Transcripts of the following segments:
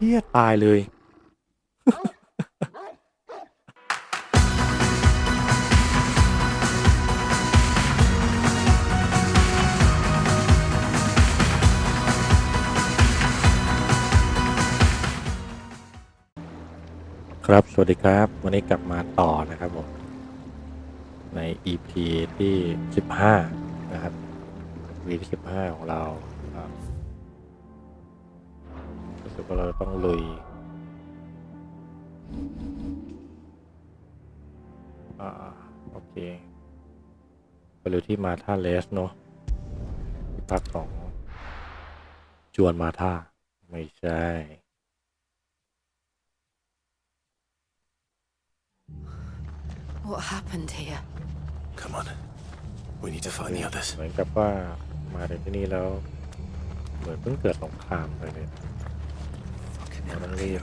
เฮียตายเลย ครับสวัสดีครับวันนี้กลับมาต่อนะครับผมใน EP ที่15นะครับ วีที่15ของเราครับรู้สึกว่าเราต้องลุยโอเคไปเลยที่มาท่าเลสเนาะที่พักของจวนมาท่าไม่ใช่ What happened here? Come on. We need to find the others. เหมือนกับว่ามาถึงที่นี่แล้วเหมือนเพิ่งเกิดสงครามไปเลยเราต้องรีบ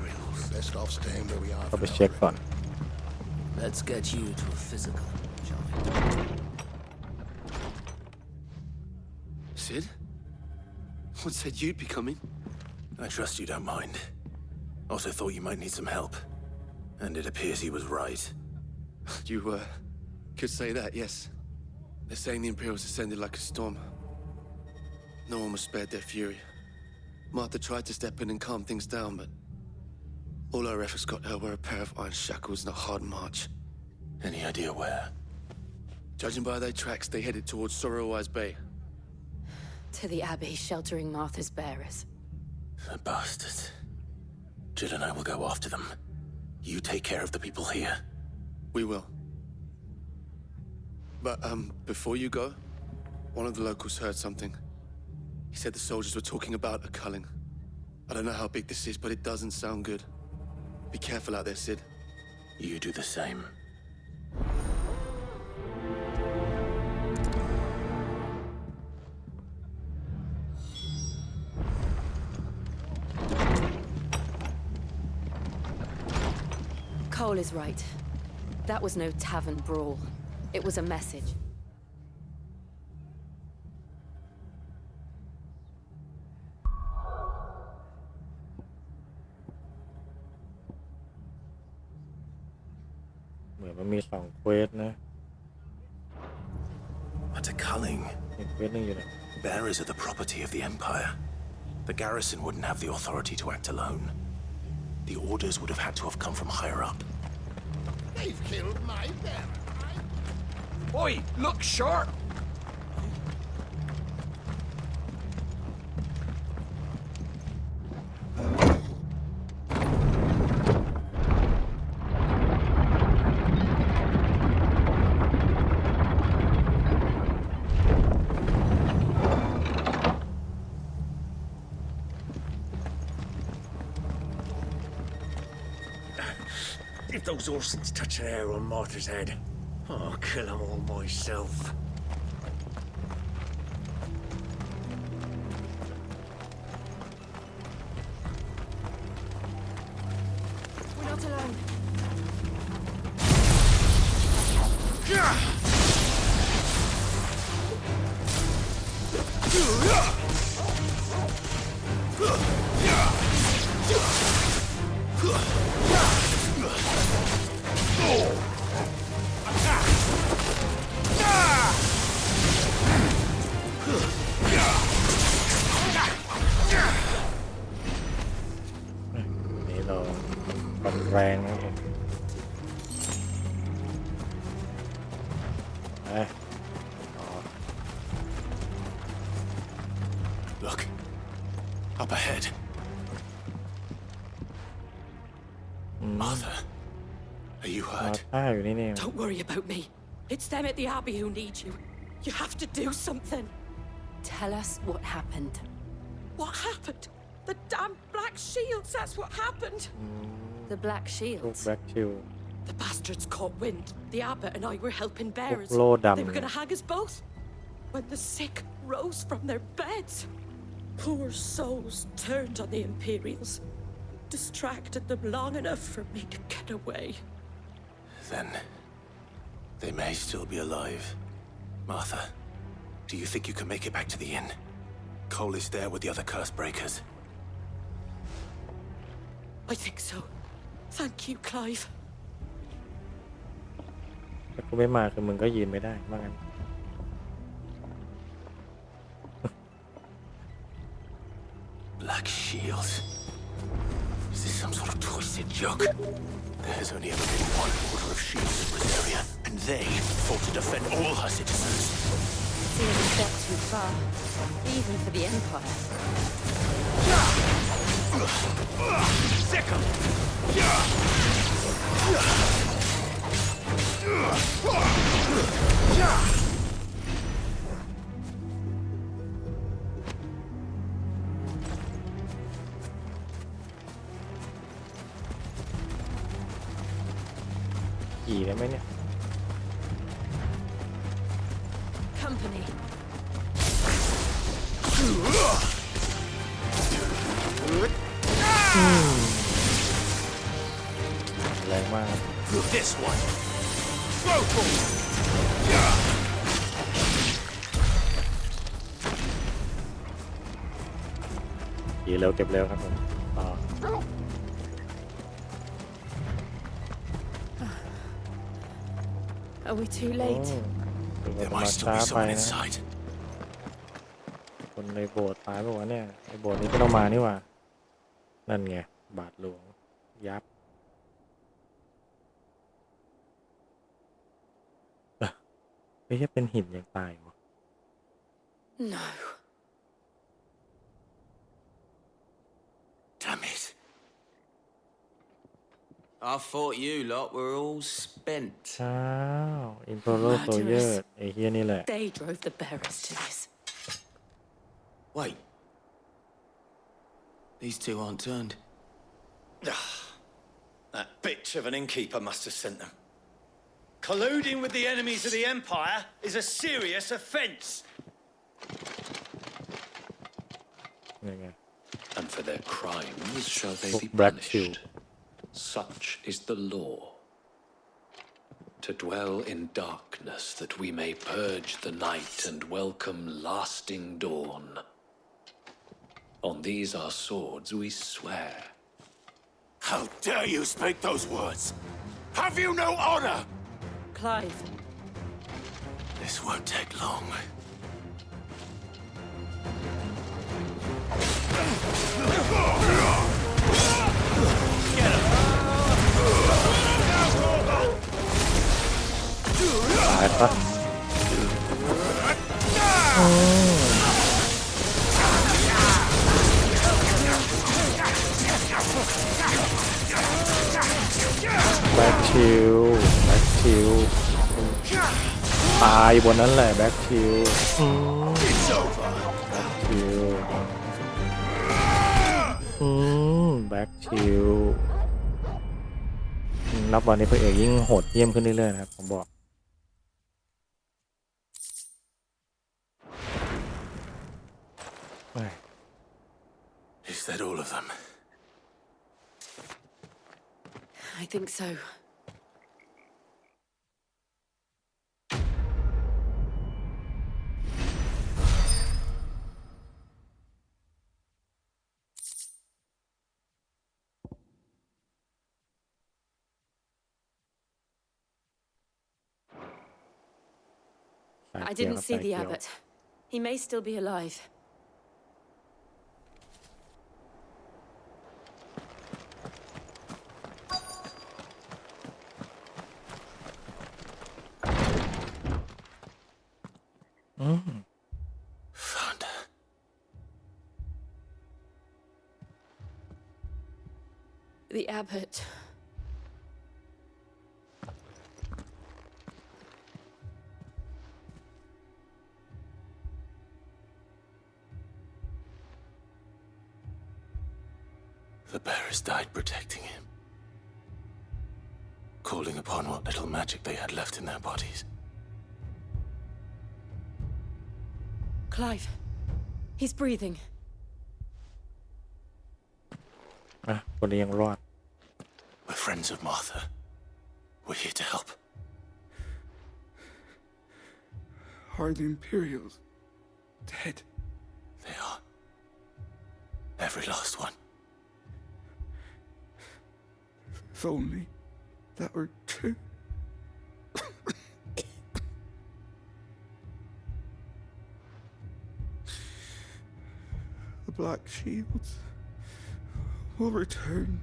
Best off staying where we are. เข้าไปเช็คก่อน Let's get you to a physical, shall we? Sid? What said you'd be coming? I trust you don't mind. Also thought you might need some help. And it appears he was right. You, could say that, yes. They're saying the Imperials ascended like a storm. No one was spared their fury. Martha tried to step in and calm things down, but all our efforts got her were a pair of iron shackles and a hard march. Any idea where? Judging by their tracks, they headed towards Sorrowwise Bay. To the Abbey sheltering Martha's bearers. The bastards. Jill and I will go after them. You take care of the people here. We will. But, before you go, one of the locals heard something. He said the soldiers were talking about a culling. I don't know how big this is, but it doesn't sound good. Be careful out there, Sid. You do the same. Cole is right. That was no tavern brawl. It was a message. เหมือนมันมี2เควสนะ But a culling. อีกเควสนึงอยู่ไหน Bearers are the property of the Empire. The garrison wouldn't have the authority to act alone. The orders would have had to have come from higher up. They've killed my bearer. Oi, look sharp! If those Orsons touch an arrow on Martha's head, I'll kill them all myself. We're not alone.นี่เราปั่นแรงนะครับผมไปต่อ Look. Up ahead. Martha. Are you มา hurt? ท่าอยู่นี่นี่ Don't worry about me. It's them at the Abbey who need you. You have to do something. Tell us what happened. What happened? The damn black shields, that's what happened. The Black พวก Shields. แบ็คชิล The bastards caught wind. The abbot and I were helping bearers. Low down. They were going to hang us both. When the sick rose from their beds, poor souls turned on the Imperials. Distracted them long enough for me to get away. Then they may still be alive. Martha, do you think you can make it back to the inn? Cole is there with the other curse breakers. I think so. Thank you, Clive. ถ้ากูไม่มาคือมึงก็ยืนไม่ได้ว่างั้น Black Shield. Is this some sort of twisted joke? There has only ever been one order of shields in Rosaria, and they fought to defend all her citizens. Seems a step too far, even for the Empire. Sick 'em! ขี่ได้ไหมเนี่ย Company. แรงมากครับ This one. ขี่เร็วเก็บเร็วครับผมต่อ Are we too late? ถึงจะ There มา might still ช้า be ไป someone นะ inside. คนในโบสถ์ตายป่าวะเนี่ยในโบสถ์นี้ก็ต้องมานี่หว่านั่นไงบาทหลวงยับไม่ใช่เป็นหินยังตายวะ No. Damn it. I thought you lot were all spent. ช้าวอินโทรโซเยอร์ไอ้เฮียนี่แหละ They drove the bearers to this. Wait. These two aren't turned. That bitch of an innkeeper must have sent them. Colluding with the enemies of the Empire is a serious offence. นี่ไง And for their crimes shall they be Black punished. Shield. Such is the law. To dwell in darkness that we may purge the night and welcome lasting dawn. On these our swords we swear. How dare you speak those words? Have you no honor? Clive. This won't take long. Get him! ตายปะแบ็คชิลแบ็คชิลตายบนนั้นแหละแบ็คชิล It's over. แบ็คชิลแบ็คชิลนับวันนี้พระเอกยิ่งโหดเยี่ยมขึ้นเรื่อยๆนะครับผมบอก Is that all of them? I think so. I didn't see the abbot. He may still be alive. Found her. The abbot. The bearers died protecting him, calling upon what little magic they had left in their bodies. Clive. He's breathing. คนนี้ยังรอด We're friends of Martha. We're here to help. Are the Imperials dead? They are. Every last one. If only that were true. The Black Shields will return.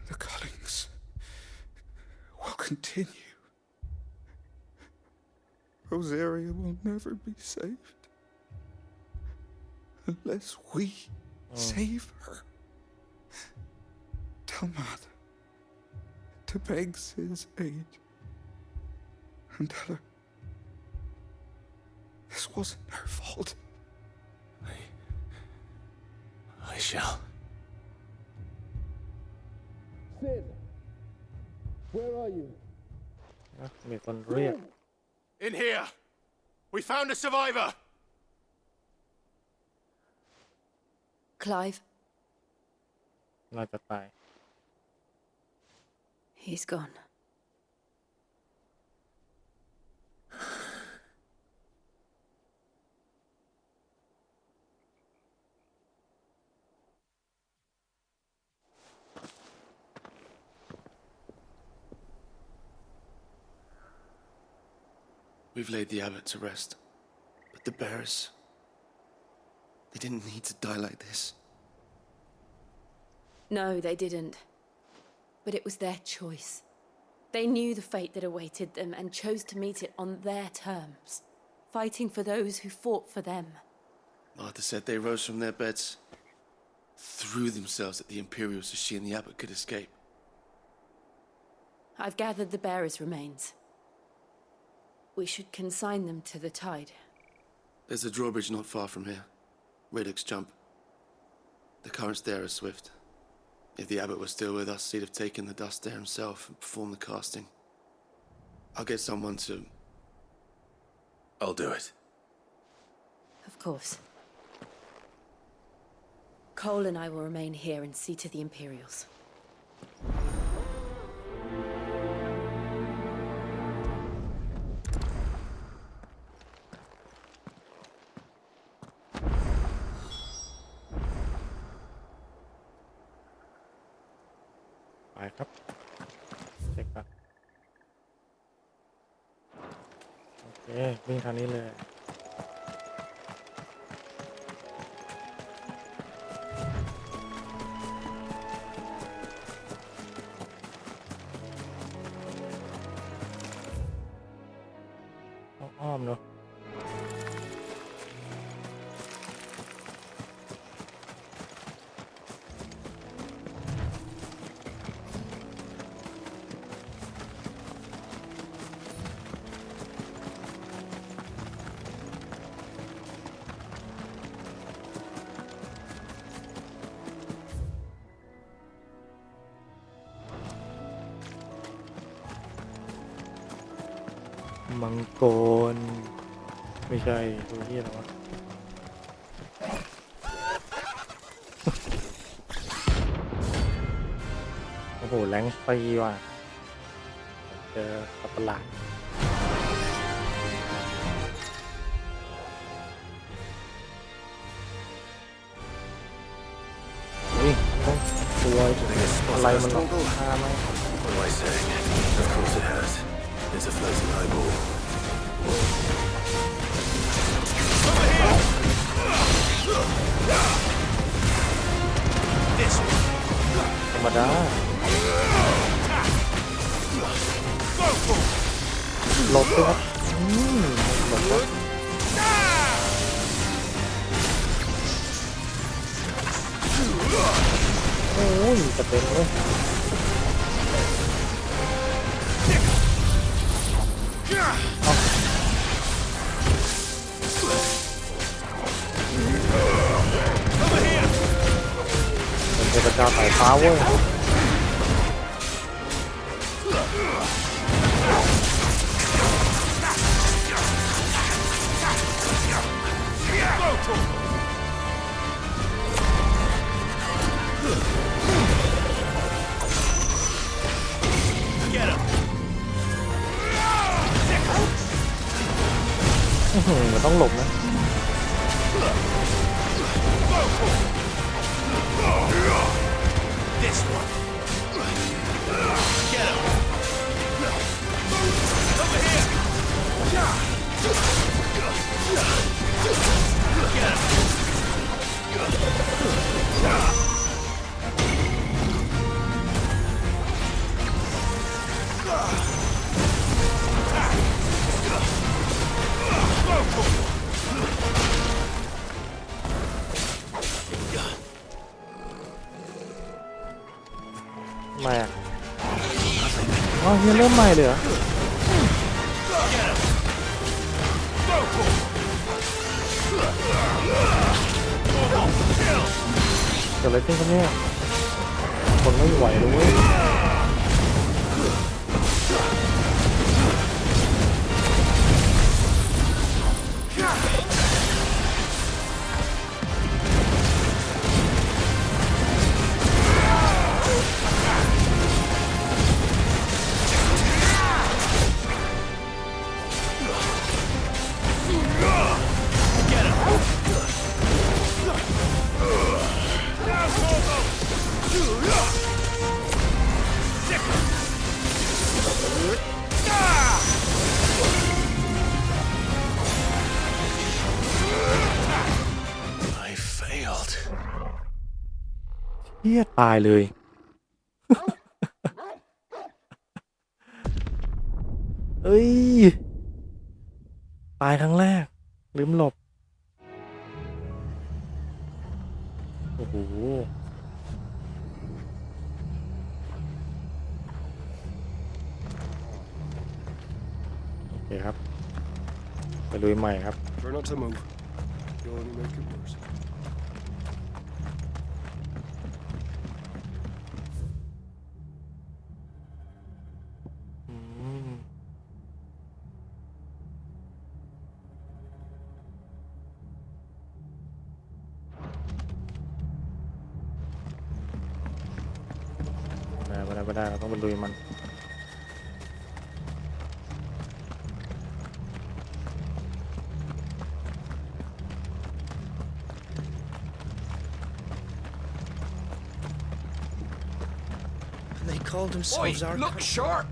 The cuttings will continue. Rosaria will never be saved unless we save her. Tell Mother to beg Sid's aid and tell her this wasn't her fault. I shall. Sid, where are you? มีคนเรียก In here! We found a survivor! Clive, น่าจะตาย he's gone. We've laid the abbot to rest, but the bearers, they didn't need to die like this. No, they didn't. But it was their choice. They knew the fate that awaited them and chose to meet it on their terms, fighting for those who fought for them. Martha said they rose from their beds, threw themselves at the Imperials so she and the abbot could escape. I've gathered the bearers' remains. We should consign them to the tide. There's a drawbridge not far from here. Radix jump. The currents there are swift. If the abbot was still with us, he'd have taken the dust there himself and performed the casting. I'll get someone to... I'll do it. Of course. Cole and I will remain here and see to the Imperials.ไปครับเช็คก่อนโอเควิ่งทางนี้เลยอ้อมเนอะมังกรไม่ใช่ตัวนี้หรอวะโอ้โหแรงปีว่ะเจอสัตว์ประหลาดเฮ้ยตัวอะไรมันหลอกฆ่าไหม What am I saying? Of course it has. It's a floating eyeball. This one. ธรรมดาหลบด้วยครับหลบครับโอ้ยจะเป็นเลยเป็นเทพเจ้าสายฟ้าเว้ยมันต้องหลบนะ This one. ไม่อะอ๋อเฮียเริ่มใหม่เลยเหรอเกิดอะไรขึ้นกันเนี่ยคนไม่ไหวเลยเว้ยเฮียตายเลย เอ้ยตายครั้งแรกลืมหลบโอ้โหโอเคครับไปลุยใหม่ครับ Try not to move. You'll only make it worse. ไม่ได้เราต้องไปลุยมันThey called themselves our... Look sharp!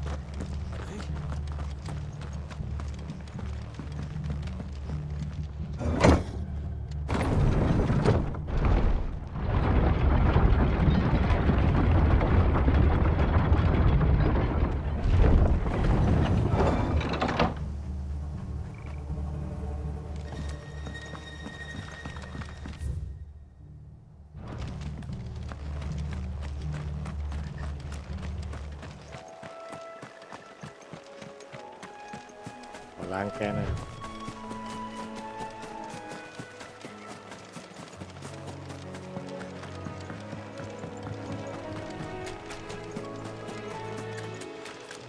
ล้างแค้นเลย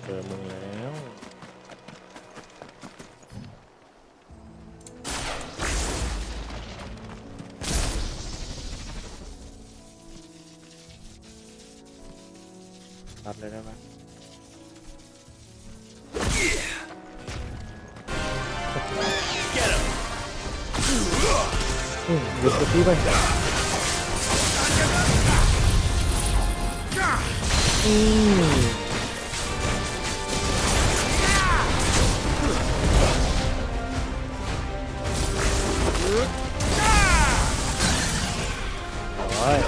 เจอมึงแล้วตัดเลยได้ไหมหยุดกระตี้ไปโอ้ย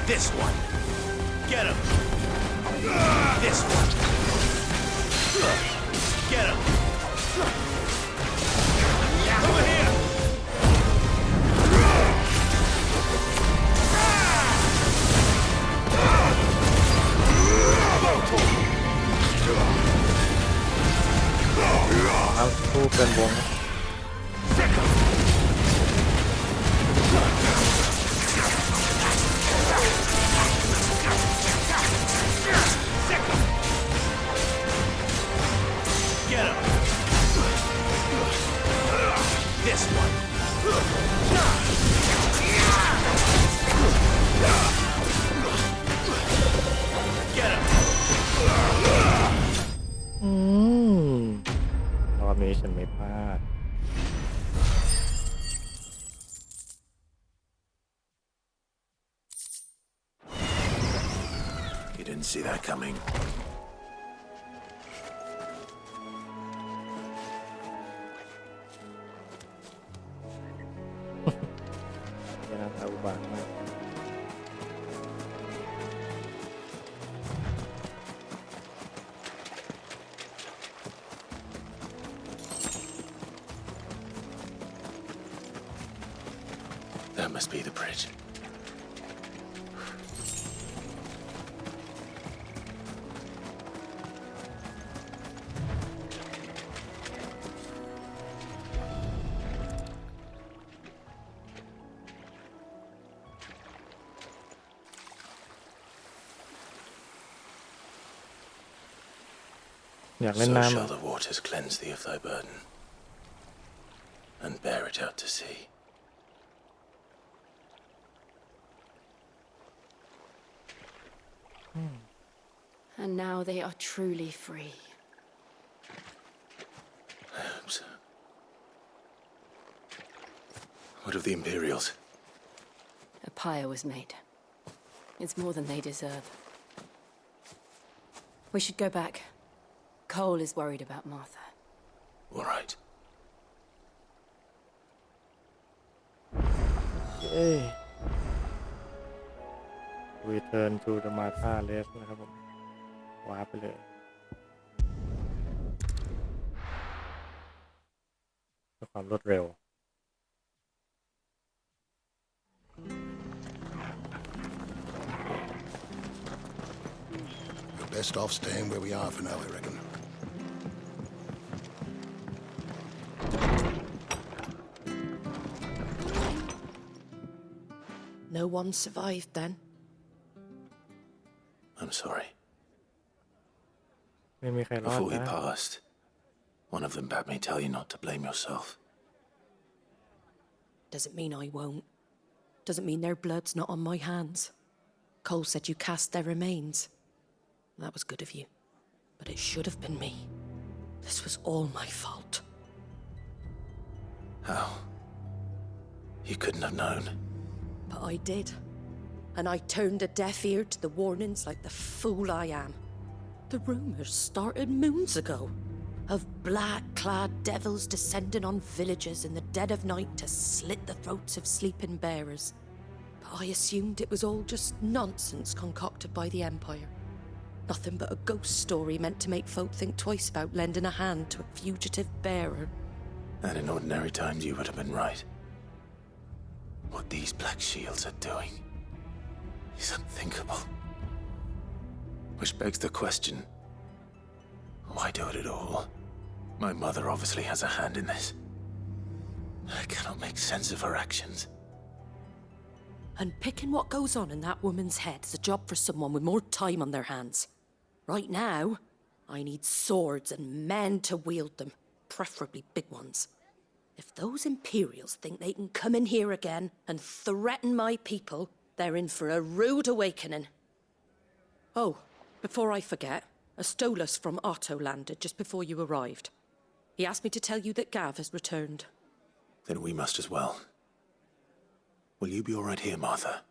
This one. Get him. This one. Get him. Over here.เอาสู้เป็นวงนะThis one. Get him. นี้ฉันไม่พลาด You didn't see that coming. จะน่าอุบาทมาก That must be the bridge. So shall the waters cleanse thee of thy burden, and bear it out to sea. And now they are truly free. I hope so. What of the Imperials? A pyre was made. It's more than they deserve. We should go back. Cole is worried about Martha. All right. Yay. Return to the Martha Race นะครับผมว้าไปเลยเพื่อความรวดเร็ว We're best off staying where we are for now, I reckon. No one survived then? I'm sorry. ไม่มีใครรอด Before we นะ passed, one of them bade me tell you not to blame yourself. Doesn't mean I won't. Doesn't mean their blood's not on my hands. Cole said you cast their remains. That was good of you. But it should have been me. This was all my fault. How? You couldn't have known. But I did. And I turned a deaf ear to the warnings like the fool I am. The rumors started moons ago of black-clad devils descending on villages in the dead of night to slit the throats of sleeping bearers. But I assumed it was all just nonsense concocted by the Empire. Nothing but a ghost story meant to make folk think twice about lending a hand to a fugitive bearer. And in ordinary times you would have been right. What these Black Shields are doing is unthinkable. Which begs the question, why do it at all? My mother obviously has a hand in this. I cannot make sense of her actions. And picking what goes on in that woman's head is a job for someone with more time on their hands. Right now, I need swords and men to wield them, preferably big ones. If those Imperials think they can come in here again and threaten my people, they're in for a rude awakening. Oh, before I forget, a Stolas from Otto landed just before you arrived. He asked me to tell you that Gav has returned. Then we must as well. Will you be all right here, Martha?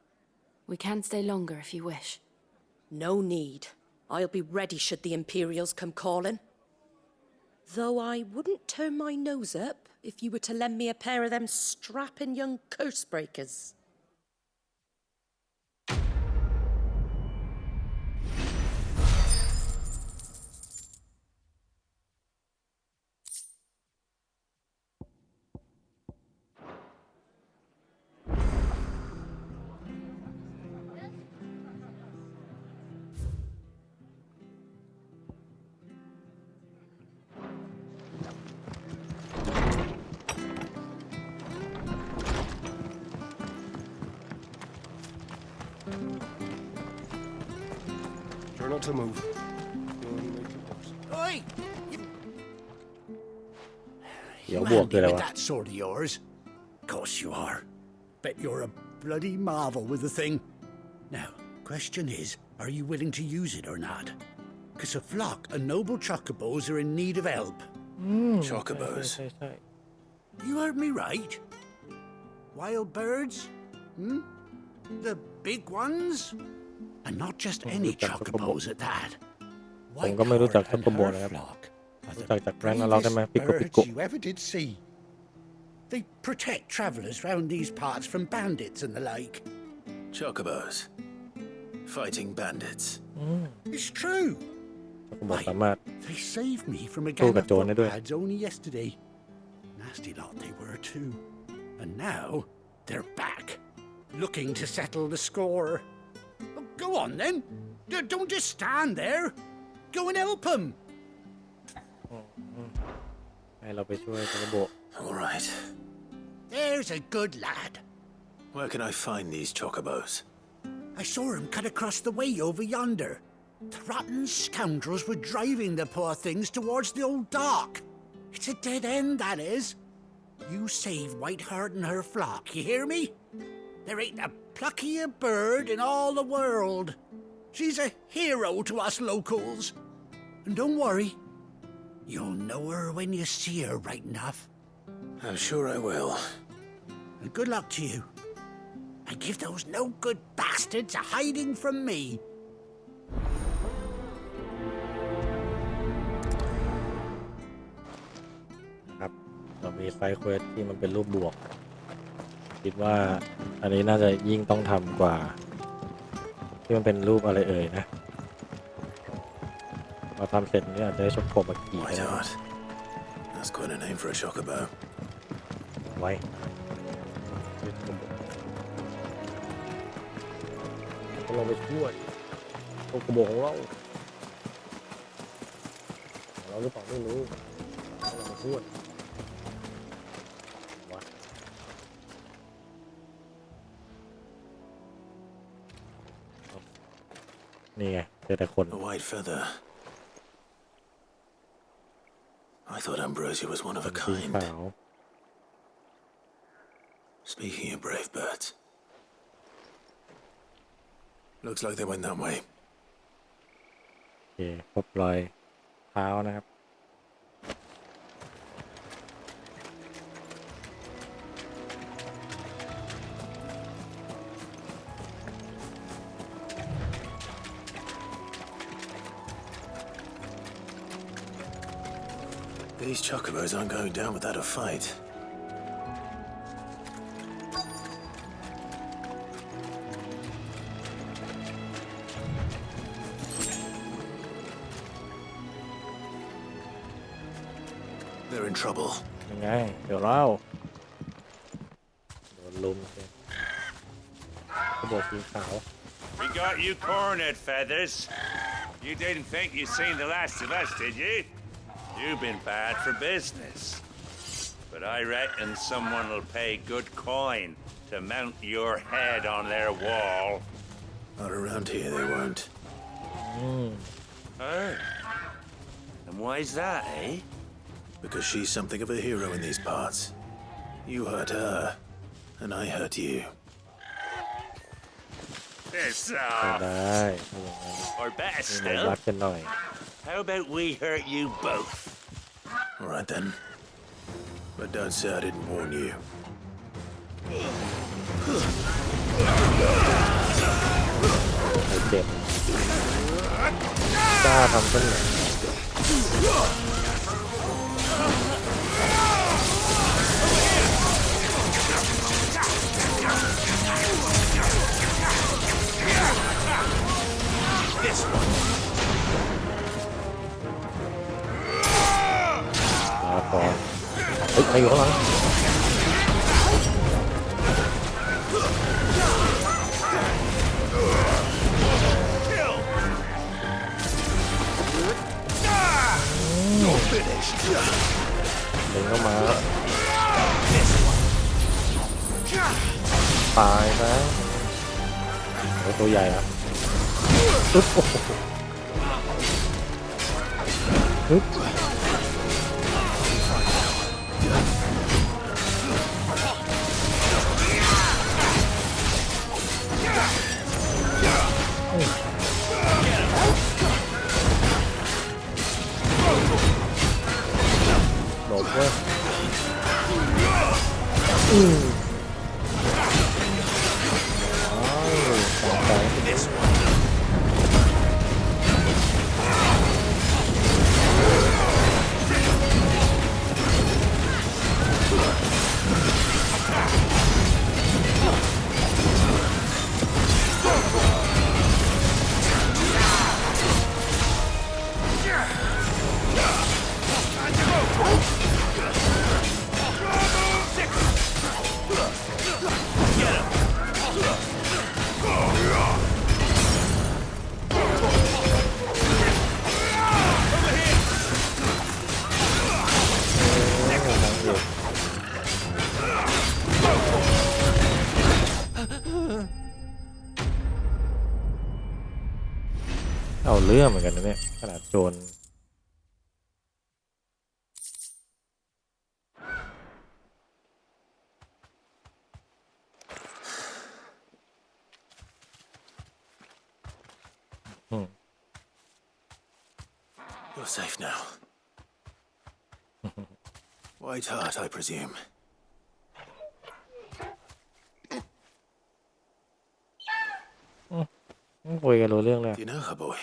We can stay longer if you wish. No need. I'll be ready should the Imperials come calling. Though I wouldn't turn my nose up if you were to lend me a pair of them strapping young curse breakers. Try not to move. Oi! เดี๋ยวบวกคืออะไร with วะ that sword of yours? Course you are. Bet you're a bloody marvel with the thing. Now, question is, are you willing to use it or not? 'Cause a flock of noble chocobos are in need of help. Chocobos. ใช่ You heard me right. Wild birds? The big ones? And not just any chocobos at that. ผมก็ไม่รู้จักช็อกโกโบ Whiteheart and นะครับ her flock are รู้ the จักจากแรงเราได้ไหม bravest ปิโกปิ birds โก you ever did see. They protect travelers round these parts from bandits and the like. Chocobos. Fighting bandits. It's true. ช็อกโกโบสามารถ They saved me from a สู้ gang กับ of โจรได้ด้วย footpads only yesterday. Nasty lot they were too. And now they're back, looking to settle the score. Well, go on then. Don't just stand there. Go and help them. ให้เราไปช่วยช็อกโกโบ All right. There's a good lad. Where can I find these chocobos? I saw him cut across the way over yonder. The rotten scoundrels were driving the poor things towards the old dock. It's a dead end, that is. You save Whiteheart and her flock, you hear me? There ain't a pluckier bird in all the world. She's a hero to us locals. And don't worry, you'll know her when you see her right enough. I'm sure I will. And good luck to you. And give those no-good bastards a hiding from me. ครับเรามีไซด์เควสที่มันเป็นรูปบวกคิดว่าอันนี้น่าจะยิ่งต้องทำกว่าที่มันเป็นรูปอะไรเอ่ยนะเราทำเสร็จนี่อาจจะได้ช็อกโกบากีก็ได้ Whiteheart. That's quite a name for a chocobo. ไว้ก็ลองไปช่วยช็อกโกโบของเราหรือเปล่าไม่รู้เราไปช่วยนี่ไงเจอแต่คน A white feather. I thought Ambrosia was one of a สี kind. ขาว Speaking of brave birds. Looks like they went that way. โอเคพบรอยเท้านะครับ These chocobos aren't going down without a fight. They're in trouble. ยังไงเดี๋ยวเราโดนลุมเลยเขาบอกสีขาว We got you cornered, Feathers. You didn't think you'd seen the last of us, did you? You've been bad for business. But I reckon someone will pay good coin to mount your head on their wall. Not around here, they won't. Oh. And why's that, eh? Because she's something of a hero in these parts. You hurt her, and I hurt you. Piss ได้ off. Or better มีรัก still, กันหน่อย how about we hurt you both? All right then. But don't say I didn't warn you. ให้เจ็บกล้าทำเช่นไหน This one. ลาก่อนเฮ้ยใครอยู่ข้างหลัง You're finished. เดินเข้ามาตายนะโอ้ตัวใหญ่อะอึ๊บโอ้โหอึ๊บ เว้ยสองสายเอาเรื่องเหมือนกันนะเนี่ยขนาดโจรYou're safe now. White heart, I presume. คุยกันรู้เรื่องเลย Do you know her, boy?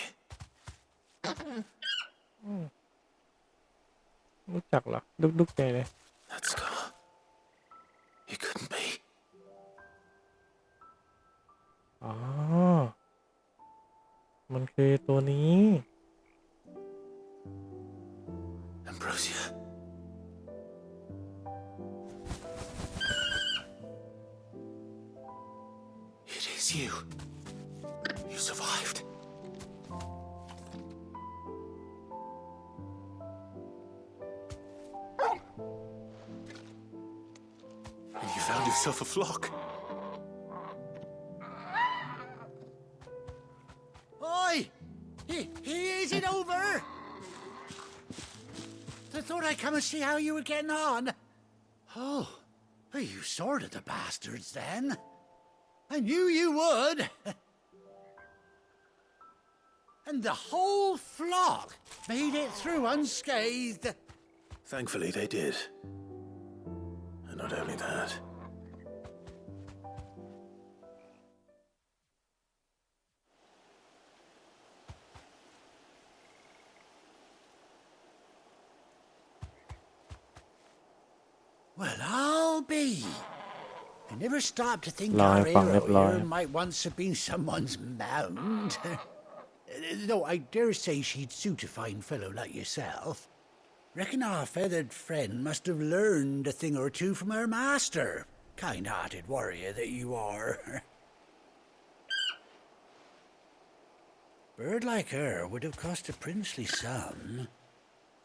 รู้จักเหรอดุกใจเลย That scar. It couldn't be. อ๋อมันคือตัวนี้ Ambrosia. It is you. You survived. And you found yourself a flock. Oi! Is it over? I thought I'd come and see how you were getting on. Oh, you sorted the bastards then. I knew you would. And the whole flock made it through unscathed. Thankfully, they did. And not only that. Well, I'll be. I never stopped to think Lie, our hero lie. here might once have been someone's mound. Though I dare say she'd suit a fine fellow like yourself. Reckon our feathered friend must have learned a thing or two from her master. Kind-hearted warrior that you are. Bird like her would have cost a princely sum.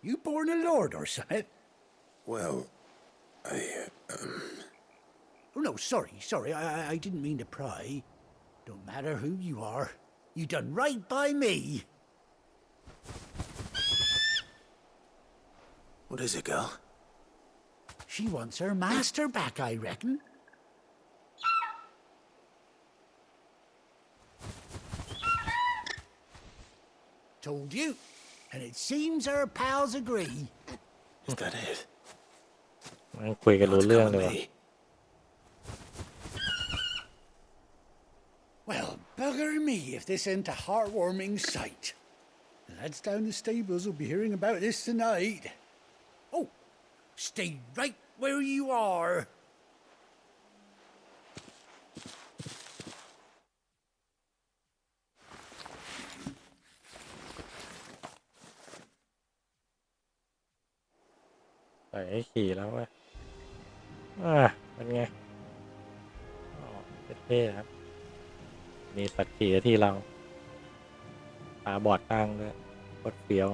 You born a lord or something? Well, Oh, no, sorry. I didn't mean to pry. Don't matter who you are. You done right by me. What is it, girl? She wants her master back, I reckon. Told you. And it seems her pals agree. Is that it? มันคุยกันรู้เรื่องเลยว่ะ Well, bugger me if this ain't a heartwarming sight. The lads down the stables will be hearing about this tonight. Oh, stay right where you are.ใส่ให้ขี่แล้วเว้ยเป็นไงอ๋อเท่ๆครับมีสัตว์ขี่ที่เราตาบอดตั้งด้วยโคตรเฟี้ยว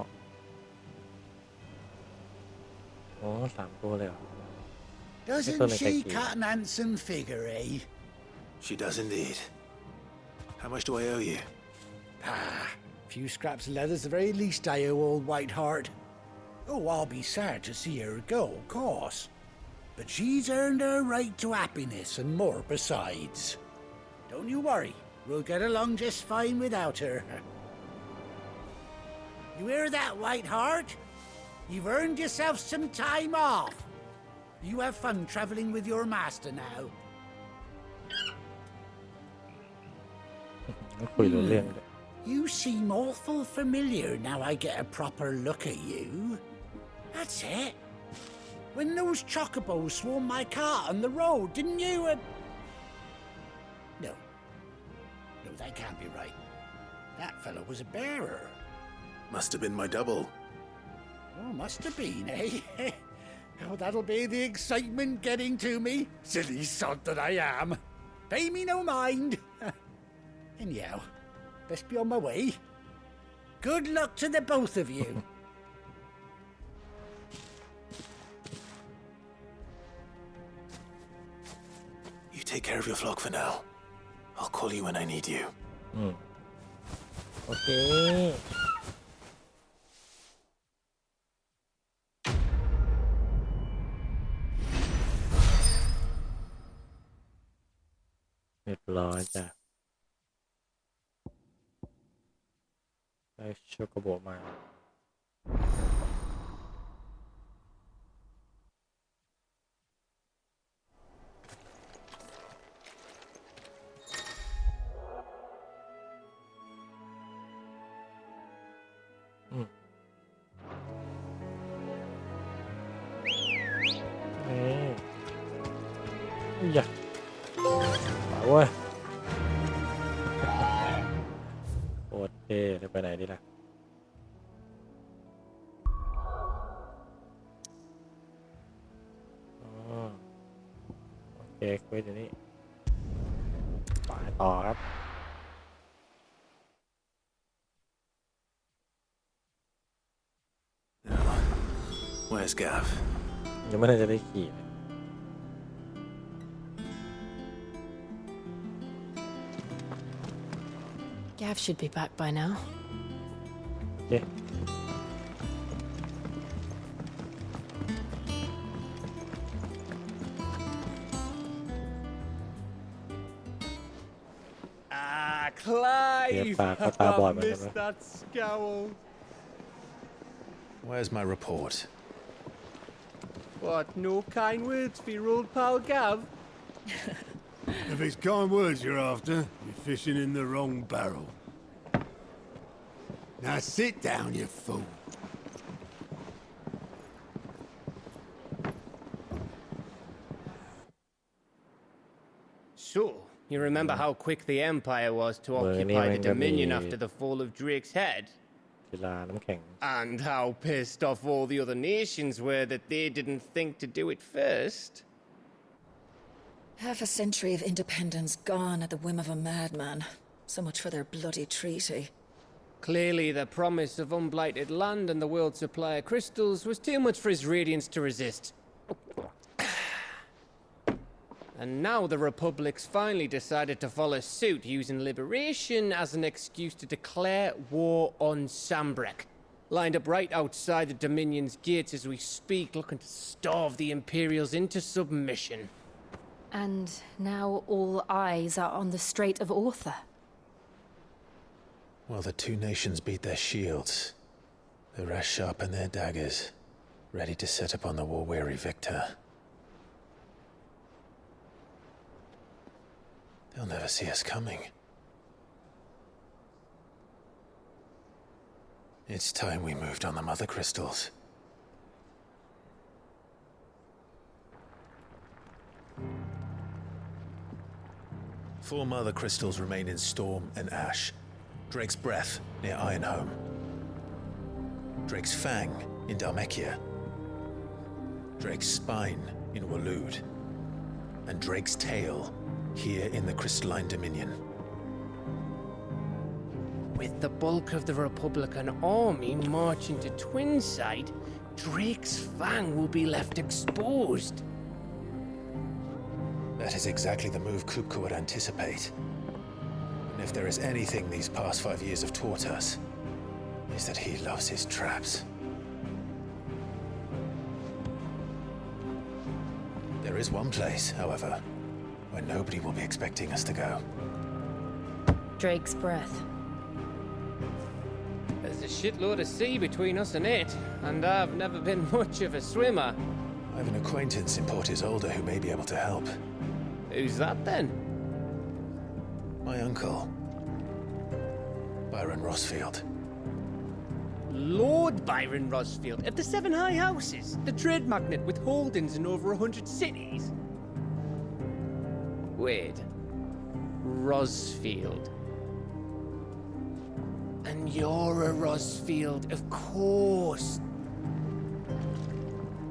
โอ้3 ตัวเลยเหรอ Doesn't she cut an handsome figure, eh? She does indeed. How much do I owe you? A few scraps of leather's the very least I owe old Whiteheart. Oh, I'll be sad to see her go, of course. But she's earned her right to happiness and more besides. Don't you worry, we'll get along just fine without her. You hear that, Whiteheart? You've earned yourself some time off. You have fun traveling with your master now. คุยเรื่องเลย You seem awful familiar now I get a proper look at you. That's it. When those chocobos swarmed my cart on the road, didn't you? No. No, that can't be right. That fellow was a bearer. Must have been my double. Oh, must have been, eh? Oh, that'll be the excitement getting to me. Silly sod that I am. Pay me no mind. Anyhow, best be on my way. Good luck to the both of you. You take care of your flock for now. I'll call you when I need you. โอเคเรียบร้อยจ้ะได้โชโกโบมาอย่ามาเว้ยโอเคจะไปไหนดีล่ะโอเคคุยเดี๋ยวนี้ไปต่อครับ Where's Gav? ยังไม่ได้จะได้ขี่เลย Gav should be back by now. โอเค Clive! I missed that scowl. Where's my report? What, no kind words for your old pal Gav? If it's kind words you're after, you're fishing in the wrong barrel. Now sit down, you fool. So, you remember how quick the Empire was to occupy the Dominion after the fall of Drake's head? กีฬาน้ำแข็ง And how pissed off all the other nations were that they didn't think to do it first? Half a century of independence gone at the whim of a madman. So much for their bloody treaty. Clearly, the promise of unblighted land and the world's supply of crystals was too much for his radiance to resist. And now the Republic's finally decided to follow suit, using liberation as an excuse to declare war on Sambrek. Lined up right outside the Dominion's gates as we speak, looking to starve the Imperials into submission. And now all eyes are on the Strait of Arthur. Well, the two nations beat their shields. The rest sharpen their daggers, ready to set upon the war-weary victor. They'll never see us coming. It's time we moved on the mother crystals. Four mother crystals remain in Storm and Ash. Drake's Breath near Ironhome. Drake's Fang in Dhalmekia. Drake's Spine in Waloed. And Drake's Tail here in the Crystalline Dominion. With the bulk of the Republican army marching to Twinside, Drake's Fang will be left exposed. That is exactly the move Kupka would anticipate. And if there is anything these past 5 years have taught us, is that he loves his traps. There is one place, however, where nobody will be expecting us to go. Drake's Breath. There's a shitload of sea between us and it, and I've never been much of a swimmer. I have an acquaintance in Port Isolde who may be able to help. Who's that then? My uncle, Byron Rossfield. Lord Byron Rossfield of the Seven High Houses, the trade magnate with holdings in over 100 cities. Wait, Rossfield. And you're a Rossfield, of course.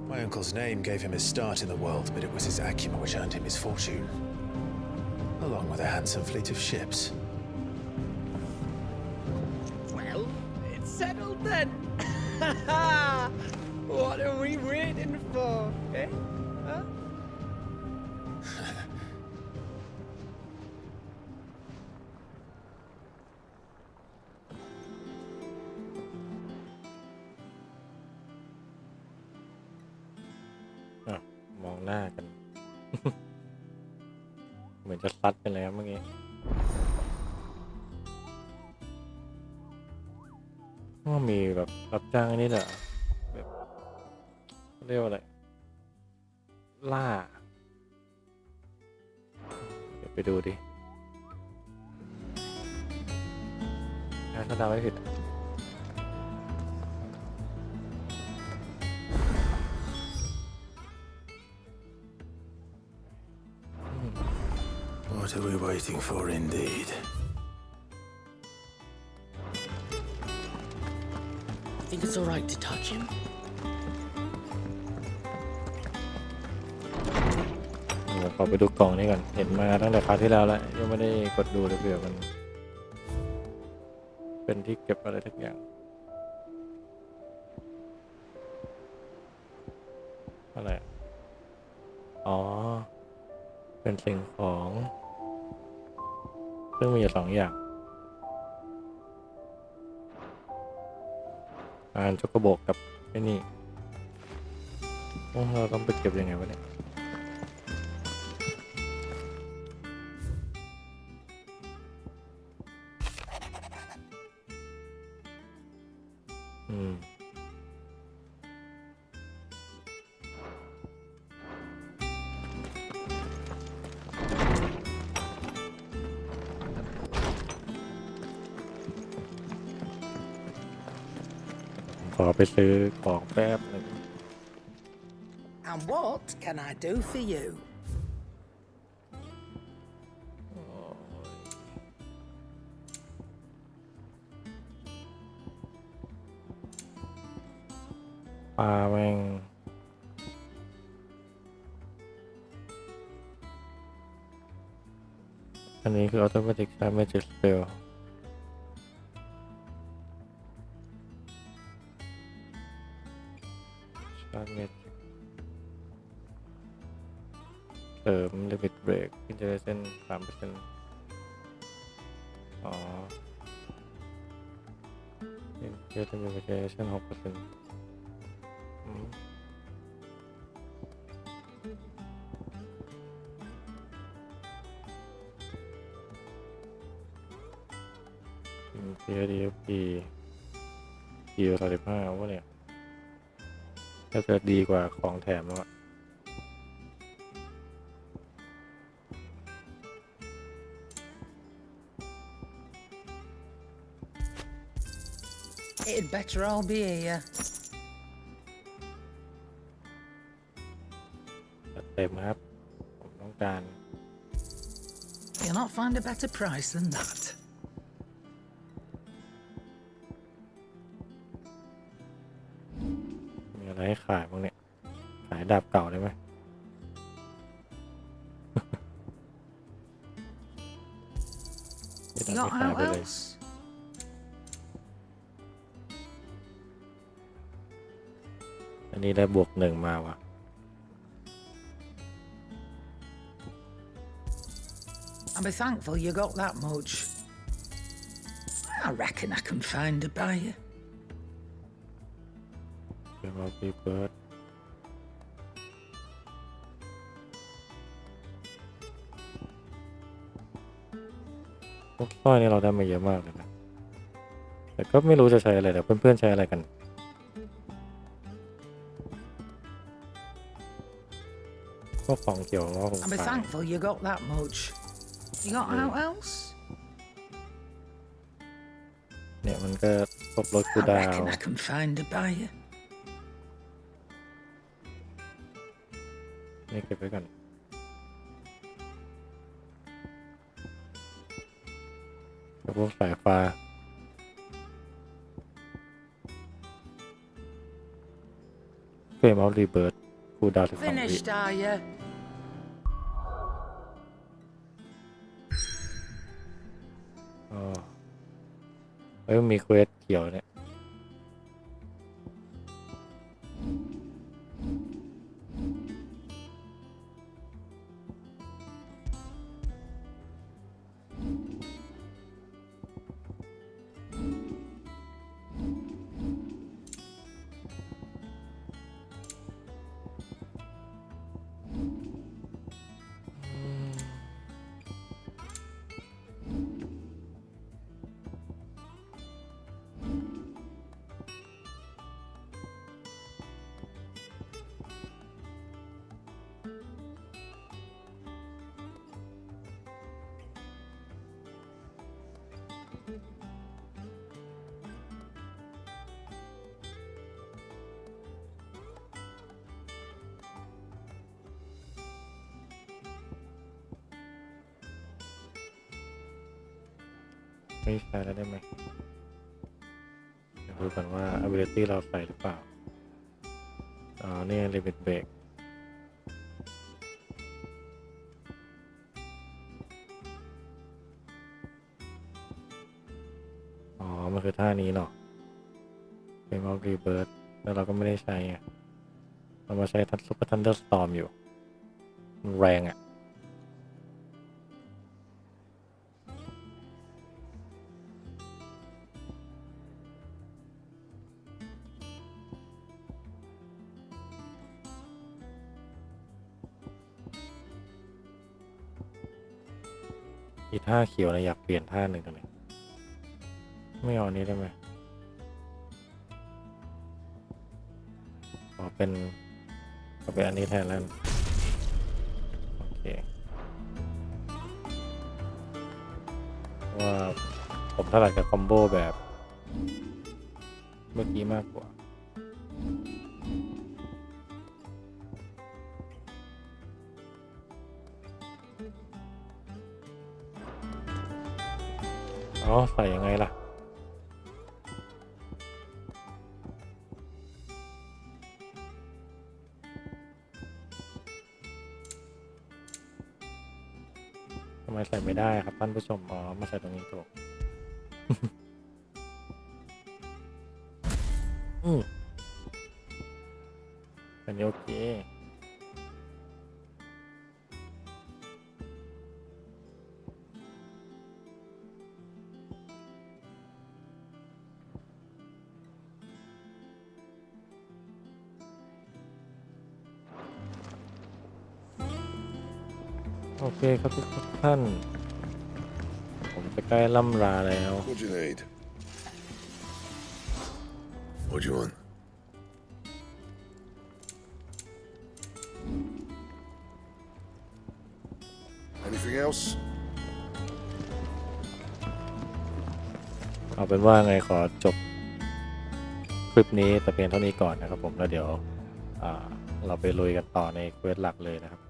My uncle's name gave him his start in the world, but it was his acumen which earned him his fortune, along with a handsome fleet of ships. Well, it's settled then. What are we waiting for, eh? Huh? มองหน้ากัน เหมือนจะซัดกันเลยครับเมื่อกี้ว่ามีแบบรับจ้างอันนี้เหรอแบบเรียกว่าอะไรล่าเดี๋ยวไปดูดิถ้าเดาไม่ผิดWhat are we waiting for, indeed? I think it's all right to touch him. ขอไปดูกล่องนี้ก่อนเห็นมาตั้งแต่คราวที่แล้วแล้วยังไม่ได้กดดูเลยเผื่อมันเป็นที่เก็บอะไรทุกอย่างอะไรอ๋อเป็นสิ่งของซึ่งมีอยู่2 อย่างช็อกโกโบกกับไอ้นี่เราต้องไปเก็บยังไงวะเนี่ยขอไปซื้อของแป๊บหนึ่ง And what can I do for you? ปลาแม่งอันนี้คือ automatic damage spellเสริม limit break integration 3%อ๋อ integration 6%DFP 35วะเนี่ยถ้าจะดีกว่าของแถมแล้วอะIt'd better all be here. เต็มครับผมต้องการ You'll not find a better price than that. มีอะไรให้ขายบ้างเนี่ยขายดาบเก่าได้ไหม You got out else? อันนี้ได้บวก1มาว่ะ I'll be thankful you got that much. I reckon I can find a buyer. เดี๋ยวเราไปเปิดพวกสร้อยนี่เราได้มาเยอะมากเลยนะแต่ แต่ก็ไม่รู้จะใช้อะไรแต่เพื่อนๆใช้อะไรกันพวกของเกี่ยวก็คง I'm ขาย thankful you got that much. You got out else? เนี่ยมันก็พวกรถกูดาว I can find a buyer. นี่เก็บไว้ก่อนกับพวกสายฟ้าเฟรมเอารีเบิร์ดกูดาว12 วิ Finished, are you? เฮ้ยมีเควสเขียวเนี่ยไม่ใช้แล้วได้ไหมเดี๋ยวดูกันว่า ability เราใส่หรือเปล่านี่ limit break มันคือท่านี้เนาะเป็น Out Rebirth แล้วเราก็ไม่ได้ใช้ไงเรามาใช้Super Thunderstorm อยู่มันแรงอ่ะอีท่าเขียวนะอยากเปลี่ยนท่าหนึ่งกันเลยไม่เอาอันนี้ได้ไหมขอเป็นอันนี้แทนแล้วโอเคว่าผมถนัดกับคอมโบแบบเมื่อกี้มากกว่าใส่ยังไงล่ะทำไมใส่ไม่ได้ครับท่านผู้ชมมาใส่ตรงนี้ถูก อันนี้โอเคโอเคครับทุกท่านผมจะใกล้ล่ำลาแล้ว What do you need? What do you want? Anything else? เอาเป็นว่าไงขอจบคลิปนี้แต่เพียงเท่านี้ก่อนนะครับผมแล้วเดี๋ยวเราไปลุยกันต่อในเควสหลักเลยนะครับ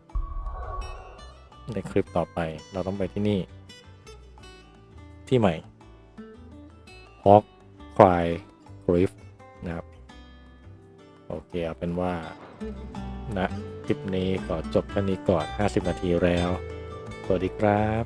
ในคลิปต่อไปเราต้องไปที่นี่ที่ใหม่ Hawk Cry Grief นะครับโอเคเอาเป็นว่าณคลิปนี้ขอจบแค่นี้ก่อน50 นาทีแล้วสวัสดีครับ